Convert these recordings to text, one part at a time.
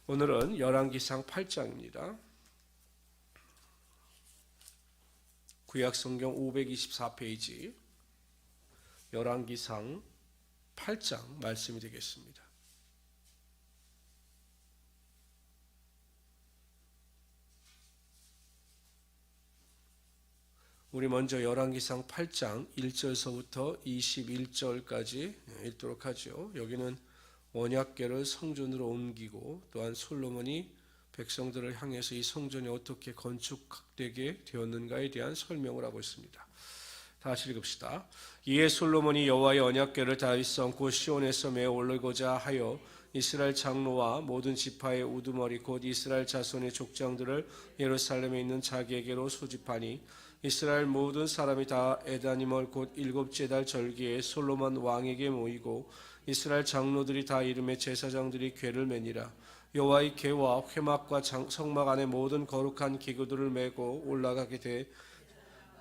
오늘은 열왕기상 8장입니다. 구약성경 524페이지 열왕기상 8장 말씀이 되겠습니다. 우리 먼저 열왕기상 8장 1절서부터 21절까지 읽도록 하죠. 여기는 언약궤를 성전으로 옮기고 또한 솔로몬이 백성들을 향해서 이 성전이 어떻게 건축되게 되었는가에 대한 설명을 하고 있습니다. 다시 읽읍시다. 이에 솔로몬이 여호와의 언약궤를 다윗성 곧 시온에서 메어 올리고자 하여 이스라엘 장로와 모든 지파의 우두머리 곧 이스라엘 자손의 족장들을 예루살렘에 있는 자기에게로 소집하니 이스라엘 모든 사람이 다 에다니멀 곧 일곱째 달 절기에 솔로몬 왕에게 모이고 이스라엘 장로들이 다 이름의 제사장들이 궤를 매니라. 여호와의 궤와 회막과 성막 안에 모든 거룩한 기구들을 메고 올라가게 돼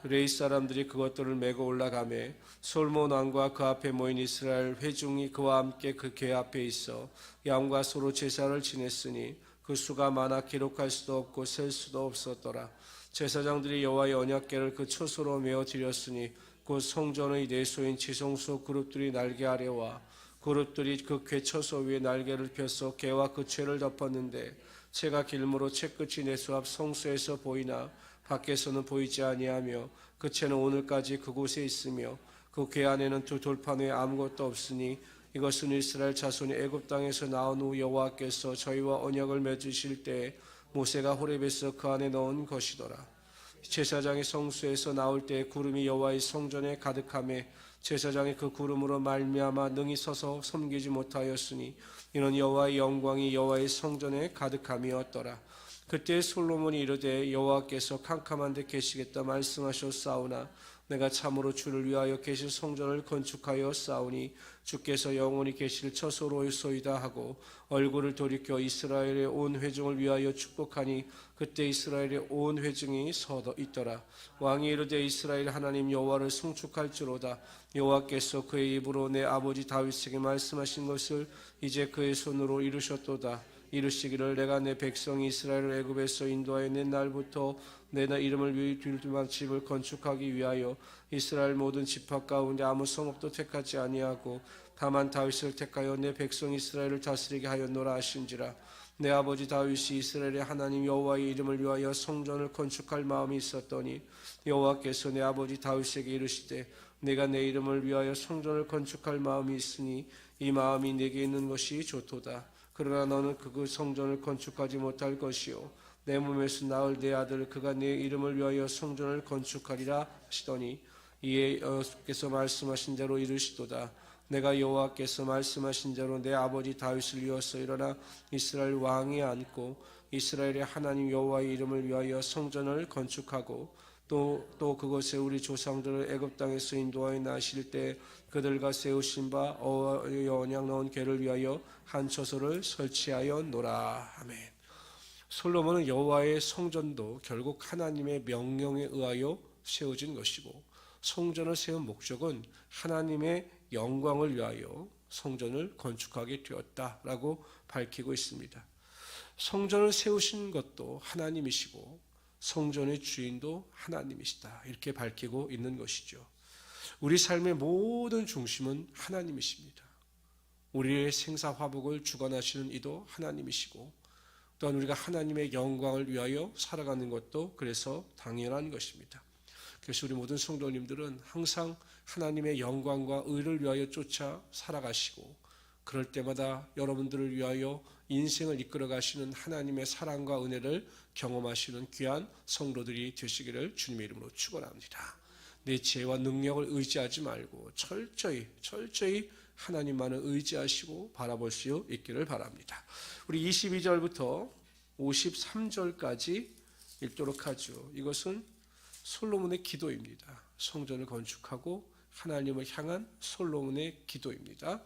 레이 사람들이 그것들을 메고 올라가매 솔몬 왕과 그 앞에 모인 이스라엘 회중이 그와 함께 그 궤 앞에 있어 양과 소로 제사를 지냈으니 그 수가 많아 기록할 수도 없고 셀 수도 없었더라. 제사장들이 여호와의 언약궤를 그 초소로 메어 드렸으니 곧 성전의 내소인 지성소 그룹들이 날개 아래와 그룹들이 그 궤 초소 위에 날개를 펴서 궤와 그 채를 덮었는데 채가 길므로 채끝이 내수 앞 성소에서 보이나 밖에서는 보이지 아니하며 그 채는 오늘까지 그곳에 있으며 그 궤 안에는 두 돌판 외에 아무것도 없으니 이것은 이스라엘 자손이 애굽 땅에서 나온 후 여호와께서 저희와 언약을 맺으실 때 모세가 호렙에서 그 안에 넣은 것이더라. 제사장이 성소에서 나올 때 구름이 여호와의 성전에 가득하며 제사장이 그 구름으로 말미암아 능히 서서 섬기지 못하였으니 이는 여호와의 영광이 여호와의 성전에 가득함이었더라. 그때 솔로몬이 이르되 여호와께서 캄캄한 데 계시겠다 말씀하셨사오나 내가 참으로 주를 위하여 계실 성전을 건축하여 싸우니 주께서 영원히 계실 처소로소이다 하고 얼굴을 돌이켜 이스라엘의 온 회중을 위하여 축복하니 그때 이스라엘의 온 회중이 서 있더라. 왕이 이르되 이스라엘 하나님 여호와를 송축할지로다. 여호와께서 그의 입으로 내 아버지 다윗에게 말씀하신 것을 이제 그의 손으로 이루셨도다. 이르시기를 내가 내 백성 이스라엘을 애굽에서 인도하여 낸 날부터 내 이름을 위해 둘만 집을 건축하기 위하여 이스라엘 모든 지파 가운데 아무 성읍도 택하지 아니하고 다만 다윗을 택하여 내 백성 이스라엘을 다스리게 하였노라 하신지라. 내 아버지 다윗이 이스라엘의 하나님 여호와의 이름을 위하여 성전을 건축할 마음이 있었더니 여호와께서 내 아버지 다윗에게 이르시되 내가 내 이름을 위하여 성전을 건축할 마음이 있으니 이 마음이 내게 있는 것이 좋도다. 그러나 너는 그 성전을 건축하지 못할 것이요 내 몸에서 나을 내 아들 그가 내 이름을 위하여 성전을 건축하리라 하시더니 이에 여호와께서 말씀하신 대로 이르시도다. 내가 여호와께서 말씀하신 대로 내 아버지 다윗을 이어서 일어나 이스라엘 왕이 앉고 이스라엘의 하나님 여호와의 이름을 위하여 성전을 건축하고 또 그곳에 우리 조상들을 애굽 땅에서 인도하여 나실 때 그들과 세우신 바 여호와의 언약 넣은 궤를 위하여 한 처소를 설치하여 노라. 아멘. 솔로몬은 여호와의 성전도 결국 하나님의 명령에 의하여 세워진 것이고 성전을 세운 목적은 하나님의 영광을 위하여 성전을 건축하게 되었다라고 밝히고 있습니다. 성전을 세우신 것도 하나님이시고 성전의 주인도 하나님이시다 이렇게 밝히고 있는 것이죠. 우리 삶의 모든 중심은 하나님이십니다. 우리의 생사화복을 주관하시는 이도 하나님이시고 또한 우리가 하나님의 영광을 위하여 살아가는 것도 그래서 당연한 것입니다. 그래서 우리 모든 성도님들은 항상 하나님의 영광과 의를 위하여 쫓아 살아가시고 그럴 때마다 여러분들을 위하여 인생을 이끌어 가시는 하나님의 사랑과 은혜를 경험하시는 귀한 성도들이 되시기를 주님의 이름으로 축원합니다. 내 지혜와 능력을 의지하지 말고 철저히 하나님만을 의지하시고 바라볼 수 있기를 바랍니다. 우리 22절부터 53절까지 읽도록 하죠. 이것은 솔로몬의 기도입니다. 성전을 건축하고 하나님을 향한 솔로몬의 기도입니다.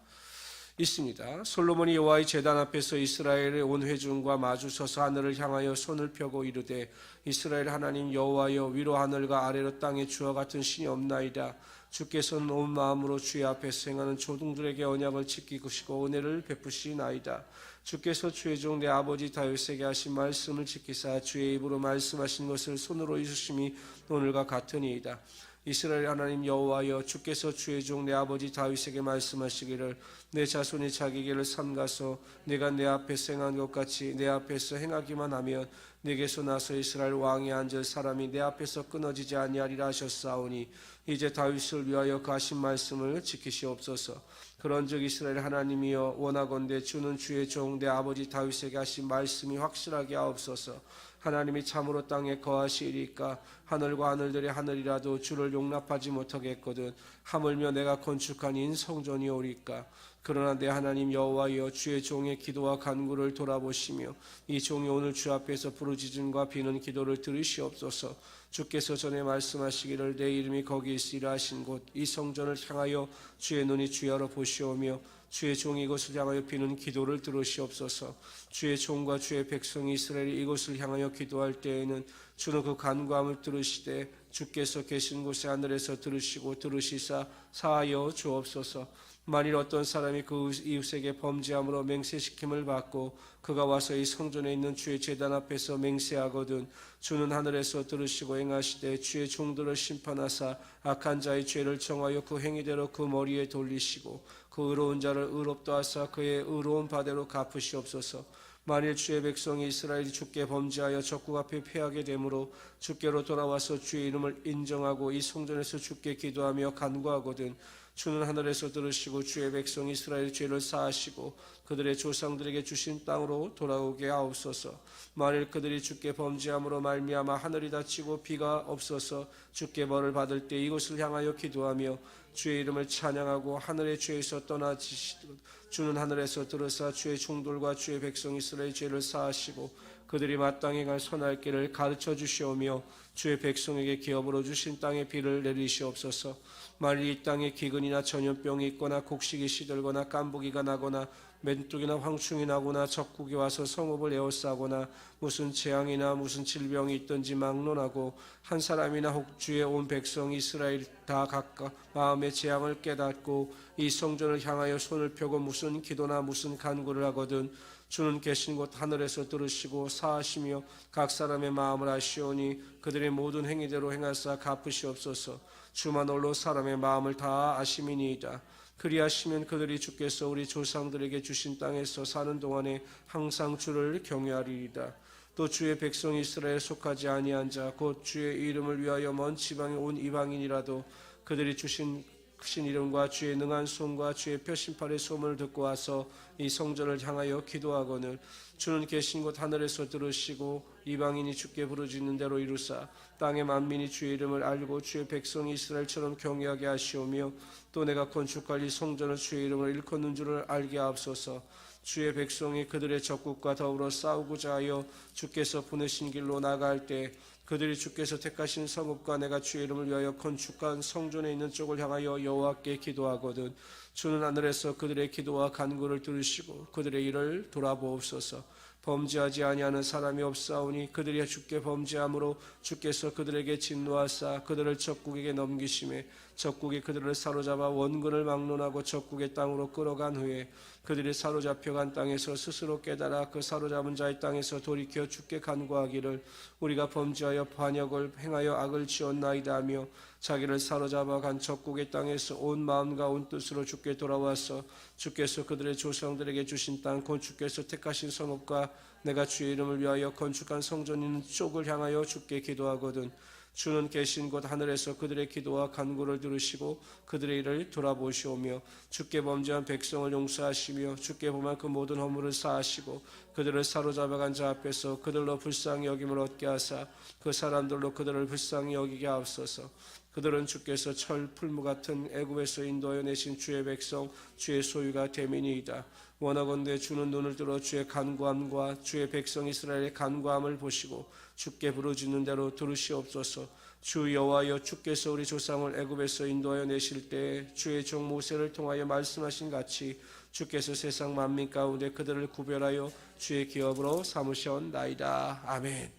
있습니다. 솔로몬이 여호와의 제단 앞에서 이스라엘의 온 회중과 마주서서 하늘을 향하여 손을 펴고 이르되 이스라엘 하나님 여호와여 위로 하늘과 아래로 땅에 주와 같은 신이 없나이다. 주께서는 온 마음으로 주의 앞에서 행하는 조동들에게 언약을 지키시고 은혜를 베푸시나이다. 주께서 주의 종 내 아버지 다윗에게 하신 말씀을 지키사 주의 입으로 말씀하신 것을 손으로 이루심이 오늘과 같으니이다. 이스라엘 하나님 여호와여, 주께서 주의 종 내 아버지 다윗에게 말씀하시기를 내 자손이 자기 길을 삼가서 내가 내 앞에서 행한 것 같이 내 앞에서 행하기만 하면 내게서 나서 이스라엘 왕이 앉을 사람이 내 앞에서 끊어지지 아니하리라 하셨사오니 이제 다윗을 위하여 그 하신 말씀을 지키시옵소서. 그런즉 이스라엘 하나님이여, 원하건대 주는 주의 종 내 아버지 다윗에게 하신 말씀이 확실하게 하옵소서. 하나님이 참으로 땅에 거하시리까 하늘과 하늘들의 하늘이라도 주를 용납하지 못하겠거든 하물며 내가 건축한 인 성전이 오리까. 그러나 내 하나님 여호와여, 주의 종의 기도와 간구를 돌아보시며 이 종이 오늘 주 앞에서 부르짖음과 비는 기도를 들으시옵소서. 주께서 전에 말씀하시기를 내 이름이 거기 있으리라 하신 곳 이 성전을 향하여 주의 눈이 주야로 보시오며 주의 종이 이곳을 향하여 비는 기도를 들으시옵소서. 주의 종과 주의 백성이 이스라엘이 이곳을 향하여 기도할 때에는 주는 그 간구함을 들으시되 주께서 계신 곳에 하늘에서 들으시고 들으시사 사하여 주옵소서. 만일 어떤 사람이 그 이웃에게 범죄함으로 맹세시킴을 받고 그가 와서 이 성전에 있는 주의 제단 앞에서 맹세하거든 주는 하늘에서 들으시고 행하시되 주의 종들을 심판하사 악한 자의 죄를 정하여 그 행위대로 그 머리에 돌리시고 그 의로운 자를 의롭다 하사 그의 의로운 바대로 갚으시옵소서. 만일 주의 백성이 이스라엘이 주께 범죄하여 적국 앞에 패하게 되므로 주께로 돌아와서 주의 이름을 인정하고 이 성전에서 주께 기도하며 간구하거든 주는 하늘에서 들으시고 주의 백성 이스라엘 죄를 사하시고 그들의 조상들에게 주신 땅으로 돌아오게 하옵소서. 만일 그들이 주께 범죄함으로 말미암아 하늘이 닫히고 비가 없어서 주께 벌을 받을 때 이곳을 향하여 기도하며 주의 이름을 찬양하고 하늘의 죄에서 떠나지시고 주는 하늘에서 들으사 주의 종들과 주의 백성 이스라엘 죄를 사하시고 그들이 마땅히 갈 선할 길을 가르쳐 주시오며 주의 백성에게 기업으로 주신 땅에 비를 내리시옵소서. 만일 이 땅에 기근이나 전염병이 있거나 곡식이 시들거나 깐부기가 나거나 멘뚝이나 황충이 나거나 적국이 와서 성읍을 에워싸거나 무슨 재앙이나 무슨 질병이 있든지 막론하고 한 사람이나 혹 주의 온 백성 이스라엘 다 각각 마음의 재앙을 깨닫고 이 성전을 향하여 손을 펴고 무슨 기도나 무슨 간구를 하거든 주는 계신 곳 하늘에서 들으시고 사하시며 각 사람의 마음을 아시오니 그들의 모든 행위대로 행하사 갚으시옵소서. 주만 홀로 사람의 마음을 다 아심이니이다. 그리하시면 그들이 주께서 우리 조상들에게 주신 땅에서 사는 동안에 항상 주를 경외하리이다. 또 주의 백성 이스라엘에 속하지 아니한 자 곧 주의 이름을 위하여 먼 지방에 온 이방인이라도 그들이 주신 크신 이름과 주의 능한 손과 주의 표심팔의 소문을 듣고 와서 이 성전을 향하여 기도하거늘 주는 계신 곳 하늘에서 들으시고 이방인이 주께 부르짖는 대로 이루사 땅의 만민이 주의 이름을 알고 주의 백성이 이스라엘처럼 경외하게 하시오며 또 내가 건축할 이 성전을 주의 이름을 일컫는 줄을 알게 하옵소서. 주의 백성이 그들의 적국과 더불어 싸우고자 하여 주께서 보내신 길로 나갈 때 그들이 주께서 택하신 성읍과 내가 주의 이름을 위하여 건축한 성전에 있는 쪽을 향하여 여호와께 기도하거든 주는 하늘에서 그들의 기도와 간구를 들으시고 그들의 일을 돌아보옵소서. 범죄하지 아니하는 사람이 없사오니 그들이 주께 범죄함으로 주께서 그들에게 진노하사 그들을 적국에게 넘기심에 적국이 그들을 사로잡아 원근을 막론하고 적국의 땅으로 끌어간 후에 그들이 사로잡혀간 땅에서 스스로 깨달아 그 사로잡은 자의 땅에서 돌이켜 주께 간구하기를 우리가 범죄하여 반역을 행하여 악을 지었나이다 하며 자기를 사로잡아 간 적국의 땅에서 온 마음과 온 뜻으로 주께 돌아와서 주께서 그들의 조상들에게 주신 땅 곧 주께서 택하신 성읍과 내가 주의 이름을 위하여 건축한 성전 있는 쪽을 향하여 주께 기도하거든 주는 계신 곳 하늘에서 그들의 기도와 간구를 들으시고 그들의 일을 돌아보시오며 주께 범죄한 백성을 용서하시며 주께 범한 그 모든 허물을 사하시고 그들을 사로잡아간 자 앞에서 그들로 불쌍히 여김을 얻게 하사 그 사람들로 그들을 불쌍히 여기게 하옵소서. 그들은 주께서 철 풀무 같은 애굽에서 인도하여 내신 주의 백성 주의 소유가 됨이니이다. 원하건대 주는 눈을 들어 주의 간구함과 주의 백성 이스라엘의 간구함을 보시고 주께 부르짖는 대로 들으시옵소서. 주 여호와여 주께서 우리 조상을 애굽에서 인도하여 내실 때에 주의 종 모세를 통하여 말씀하신 같이 주께서 세상 만민 가운데 그들을 구별하여 주의 기업으로 삼으셨나이다. 아멘.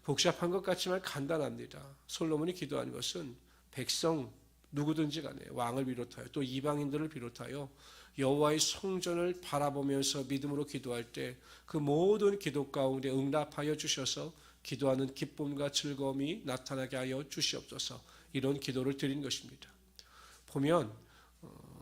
복잡한 것 같지만 간단합니다. 솔로몬이 기도한 것은 백성 누구든지 간에 왕을 비롯하여 또 이방인들을 비롯하여 여호와의 성전을 바라보면서 믿음으로 기도할 때 그 모든 기도 가운데 응답하여 주셔서 기도하는 기쁨과 즐거움이 나타나게 하여 주시옵소서. 이런 기도를 드린 것입니다. 보면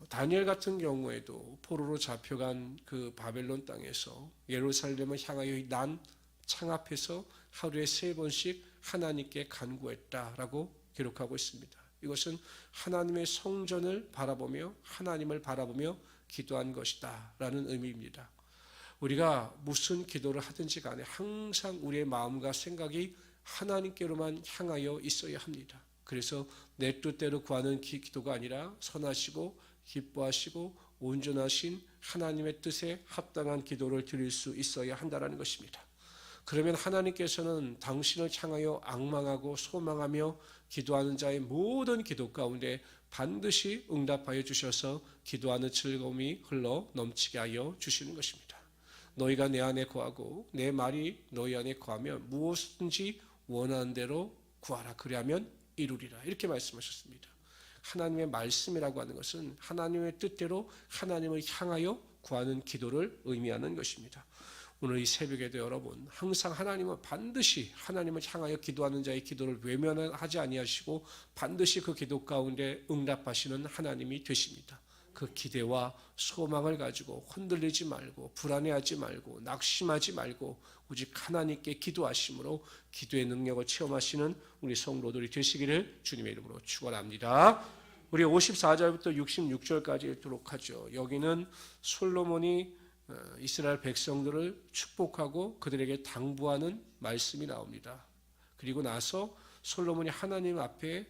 다니엘 같은 경우에도 포로로 잡혀간 그 바벨론 땅에서 예루살렘을 향하여 난 창앞에서 하루에 3번씩 하나님께 간구했다라고 기록하고 있습니다. 이것은 하나님의 성전을 바라보며 하나님을 바라보며 기도한 것이다 라는 의미입니다. 우리가 무슨 기도를 하든지 간에 항상 우리의 마음과 생각이 하나님께로만 향하여 있어야 합니다. 그래서 내 뜻대로 구하는 기도가 아니라 선하시고 기뻐하시고 온전하신 하나님의 뜻에 합당한 기도를 드릴 수 있어야 한다는 것입니다. 그러면 하나님께서는 당신을 향하여 앙망하고 소망하며 기도하는 자의 모든 기도 가운데 반드시 응답하여 주셔서 기도하는 즐거움이 흘러 넘치게 하여 주시는 것입니다. 너희가 내 안에 거하고 내 말이 너희 안에 거하면 무엇든지 원하는 대로 구하라. 그리하면 이루리라. 이렇게 말씀하셨습니다. 하나님의 말씀이라고 하는 것은 하나님의 뜻대로 하나님을 향하여 구하는 기도를 의미하는 것입니다. 오늘 이 새벽에도 여러분 항상 하나님은 반드시 하나님을 향하여 기도하는 자의 기도를 외면하지 아니하시고 반드시 그 기도 가운데 응답하시는 하나님이 되십니다. 그 기대와 소망을 가지고 흔들리지 말고 불안해하지 말고 낙심하지 말고 오직 하나님께 기도하심으로 기도의 능력을 체험하시는 우리 성도들이 되시기를 주님의 이름으로 축원합니다. 우리 54절부터 66절까지 읽도록 하죠. 여기는 솔로몬이 이스라엘 백성들을 축복하고 그들에게 당부하는 말씀이 나옵니다. 그리고 나서 솔로몬이 하나님 앞에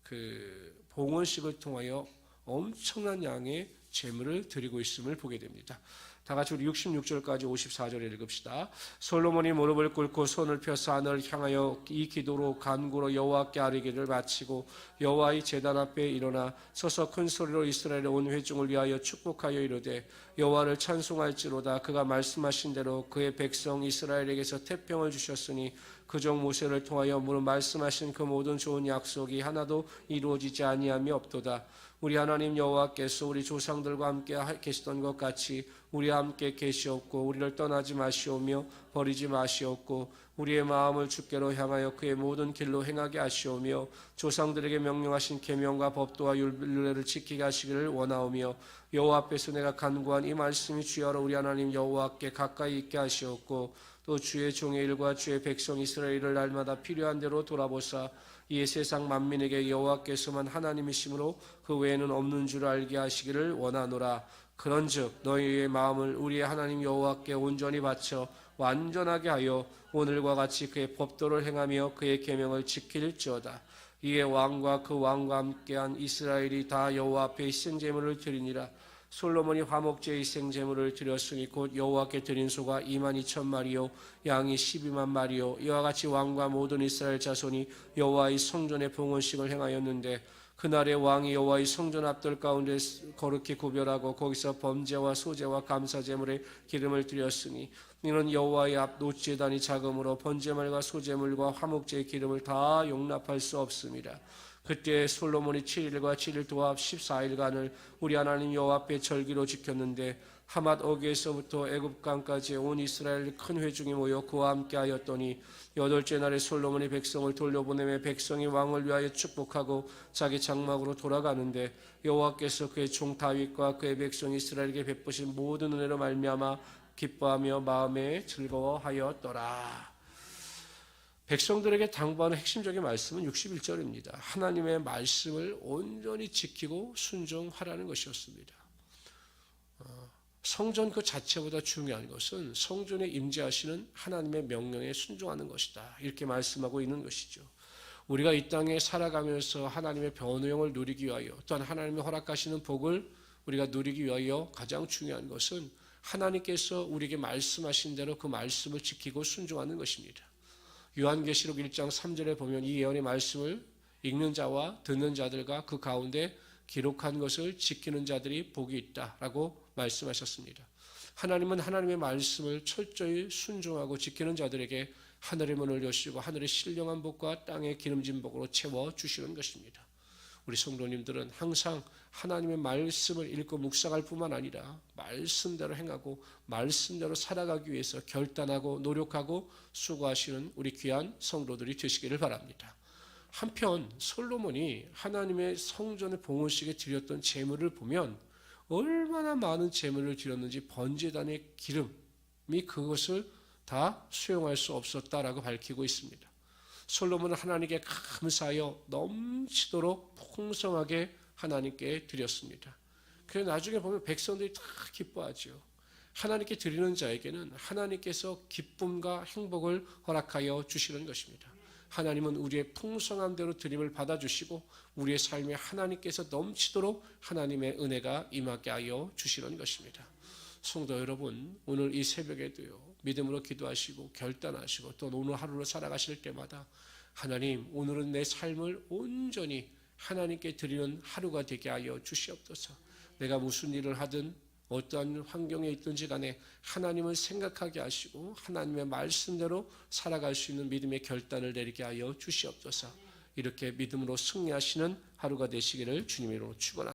그 봉헌식을 통하여 엄청난 양의 제물을 드리고 있음을 보게 됩니다. 다 같이 우리 66절까지 54절을 읽읍시다. 솔로몬이 무릎을 꿇고 손을 펴서 하늘을 향하여 이 기도로 간구로 여호와께 아뢰기를 마치고 여호와의 제단 앞에 일어나 서서 큰 소리로 이스라엘의 온 회중을 위하여 축복하여 이르되 여호와를 찬송할지로다. 그가 말씀하신 대로 그의 백성 이스라엘에게서 태평을 주셨으니 그종 모세를 통하여 말씀하신 그 모든 좋은 약속이 하나도 이루어지지 아니함이 없도다. 우리 하나님 여호와께서 우리 조상들과 함께 계시던 것 같이 우리와 함께 계시옵고 우리를 떠나지 마시오며 버리지 마시옵고 우리의 마음을 주께로 향하여 그의 모든 길로 행하게 하시오며 조상들에게 명령하신 계명과 법도와 율례를 지키게 하시기를 원하오며 여호와 앞에서 내가 간구한 이 말씀이 주여로 우리 하나님 여호와께 가까이 있게 하시옵고 또 주의 종의 일과 주의 백성 이스라엘을 날마다 필요한 대로 돌아보사 이 세상 만민에게 여호와께서만 하나님이시므로 그 외에는 없는 줄 알게 하시기를 원하노라. 그런즉 너희의 마음을 우리의 하나님 여호와께 온전히 바쳐 완전하게 하여 오늘과 같이 그의 법도를 행하며 그의 계명을 지킬지어다. 이에 왕과 그 왕과 함께한 이스라엘이 다 여호와 앞에 희생제물을 드리니라. 솔로몬이 화목제의 희생제물을 드렸으니 곧 여호와께 드린 소가 22,000마리요 양이 12,000마리요 이와 같이 왕과 모든 이스라엘 자손이 여호와의 성전의 봉헌식을 행하였는데 그날에 왕이 여호와의 성전 앞들 가운데 거룩히 구별하고 거기서 범제와 소제와 감사제물에 기름을 드렸으니 이는 여호와의 앞 노제단이 작음으로 번제물과 소제물과 화목제의 기름을 다 용납할 수 없습니다. 그때 솔로몬이 7일과 7일 도합 14일간을 우리 하나님 여호와 앞에 절기로 지켰는데 하맛 어귀에서부터 애굽강까지 온 이스라엘 큰 회중이 모여 그와 함께 하였더니 8째 날에 솔로몬이 백성을 돌려보내며 백성이 왕을 위하여 축복하고 자기 장막으로 돌아가는데 여호와께서 그의 종 다윗과 그의 백성 이스라엘에게 베푸신 모든 은혜로 말미암아 기뻐하며 마음에 즐거워하였더라. 백성들에게 당부하는 핵심적인 말씀은 61절입니다. 하나님의 말씀을 온전히 지키고 순종하라는 것이었습니다. 성전 그 자체보다 중요한 것은 성전에 임재하시는 하나님의 명령에 순종하는 것이다. 이렇게 말씀하고 있는 것이죠. 우리가 이 땅에 살아가면서 하나님의 변호형을 누리기 위하여 또한 하나님의 허락하시는 복을 우리가 누리기 위하여 가장 중요한 것은 하나님께서 우리에게 말씀하신 대로 그 말씀을 지키고 순종하는 것입니다. 요한계시록 1장 3절에 보면 이 예언의 말씀을 읽는 자와 듣는 자들과 그 가운데 기록한 것을 지키는 자들이 복이 있다라고 말씀하셨습니다. 하나님은 하나님의 말씀을 철저히 순종하고 지키는 자들에게 하늘의 문을 여시고 하늘의 신령한 복과 땅의 기름진 복으로 채워주시는 것입니다. 우리 성도님들은 항상 하나님의 말씀을 읽고 묵상할 뿐만 아니라 말씀대로 행하고 말씀대로 살아가기 위해서 결단하고 노력하고 수고하시는 우리 귀한 성도들이 되시기를 바랍니다. 한편 솔로몬이 하나님의 성전의 봉헌식에 드렸던 제물을 보면 얼마나 많은 제물을 드렸는지 번제단의 기름이 그것을 다 수용할 수 없었다라고 밝히고 있습니다. 솔로몬은 하나님께 감사하여 넘치도록 풍성하게 하나님께 드렸습니다. 그래서 나중에 보면 백성들이 다 기뻐하죠. 하나님께 드리는 자에게는 하나님께서 기쁨과 행복을 허락하여 주시는 것입니다. 하나님은 우리의 풍성한 대로 드림을 받아주시고 우리의 삶에 하나님께서 넘치도록 하나님의 은혜가 임하게 하여 주시는 것입니다. 성도 여러분, 오늘 이 새벽에도요, 믿음으로 기도하시고 결단하시고 또 오늘 하루를 살아가실 때마다 하나님, 오늘은 내 삶을 온전히 하나님께 드리는 하루가 되게 하여 주시옵소서. 내가 무슨 일을 하든 어떠한 환경에 있든지 간에 하나님을 생각하게 하시고 하나님의 말씀대로 살아갈 수 있는 믿음의 결단을 내리게 하여 주시옵소서. 이렇게 믿음으로 승리하시는 하루가 되시기를 주님의 이름으로 축원합니다.